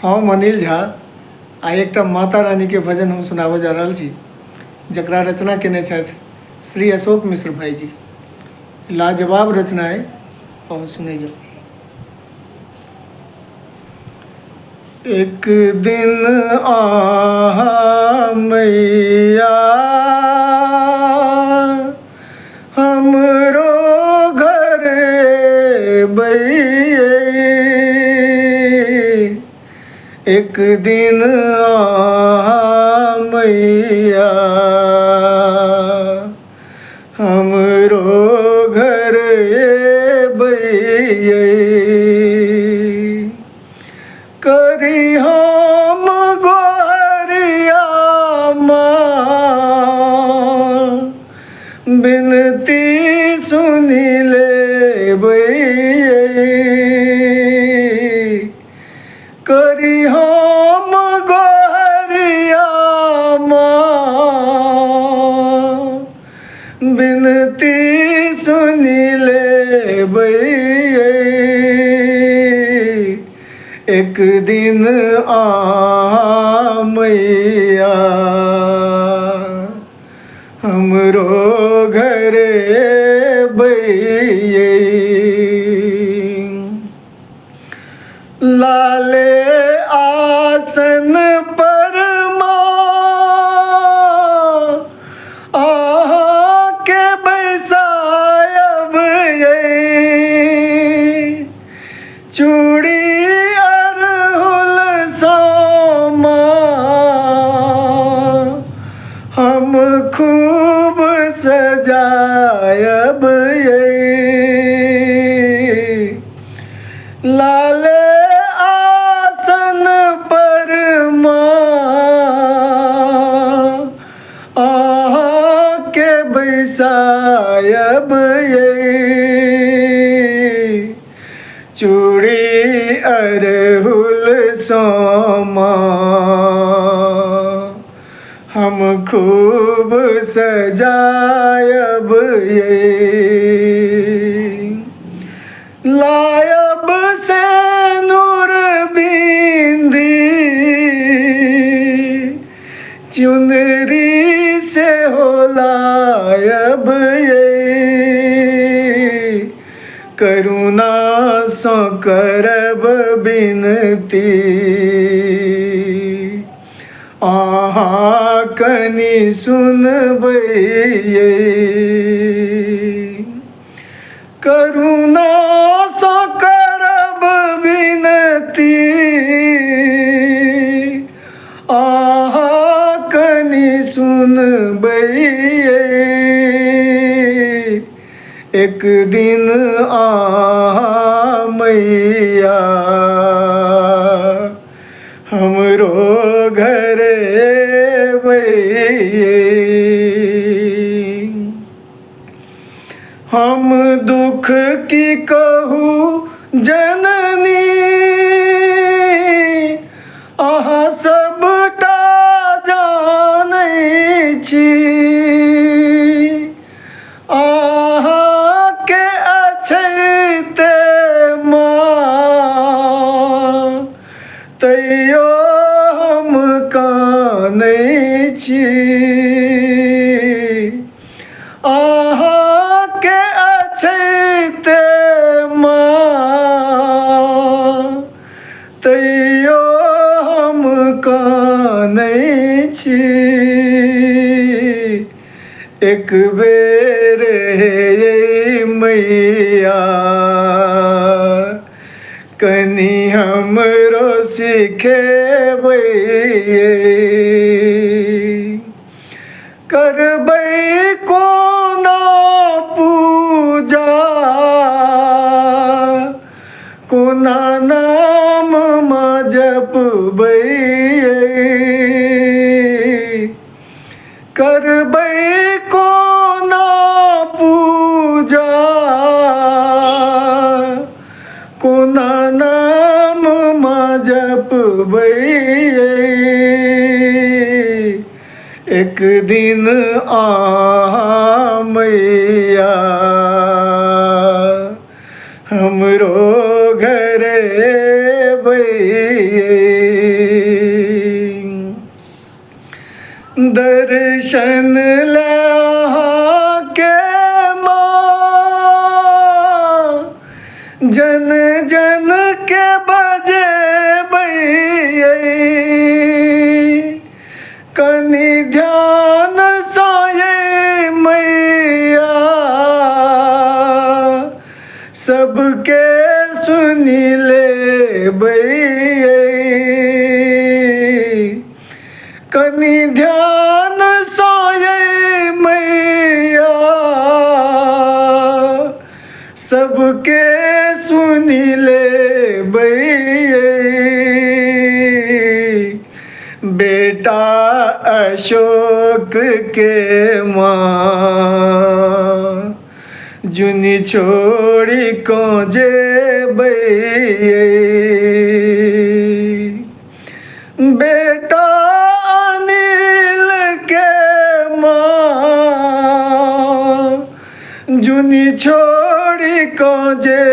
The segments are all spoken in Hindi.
हम अनिल झा आ एक माता रानी के भजन हम सुनाबऽ जा रहल छी, जकरा रचना केने छथि श्री अशोक मिश्र भाईजी। लाजवाब रचना है और सुने जाओ। एक दिन मैया हमरो घर बैये, एक दिन मैया हमरो घर बैये, करी हम गोहरिया माँ बिनती सुनी ले बैये, करी हम गोहरिया माँ बिनती सुनी ले बैये, एक दिन मैया हमरो घर बैये। लाले आसन पर के बैसायब ये, चूड़ी अरहुल सोमा हम खूब सजायब ये, लाले आसन पर के बैसायब ये, चूड़ी अरहुल सोमा हम खूब सजायब ये, लायब से नूर बिंदी चुनरी से हो लायब ये, करुणा सो करब बिनती कनी सुनबैये, करुणा सो करब बिनती कनी सुनबैये, एक दिन मैया हमरो घर बैये, हम दुख की कहूँ जननी अहाँ सबटा जानै छी, के अछैते माँ तैयो हम कानै छी, के अछैते माँ तैयो हम कानै छी, एक बेर हे मैया कनी हमरो सिखेबैये, करबै कोना पूजा कोना नाम माँ जपबै, करबै कोना पूजा कोना नाम माँ जपबै, एक दिन मैया हमरो घर बैये। दर्शन ले के माँ जन जन के बजे कनि ध्यान सोए मैया सबके सुनी ले कनि ध्यान सोए मैया सबके सुनी ले बेटा अशोक के माँ जुनी छोड़ी को जे बेटा अनिल के माँ जुनी छोड़ी को जे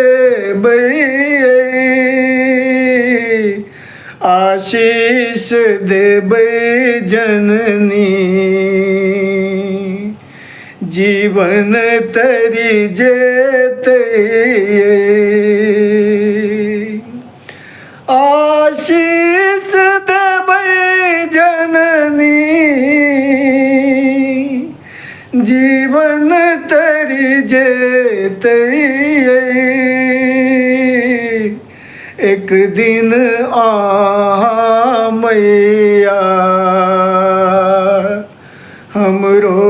आशीष देबै जननी जीवन तरी जेते आशीष देबै जननी जीवन तरी जेते एक दिन मैया हमरो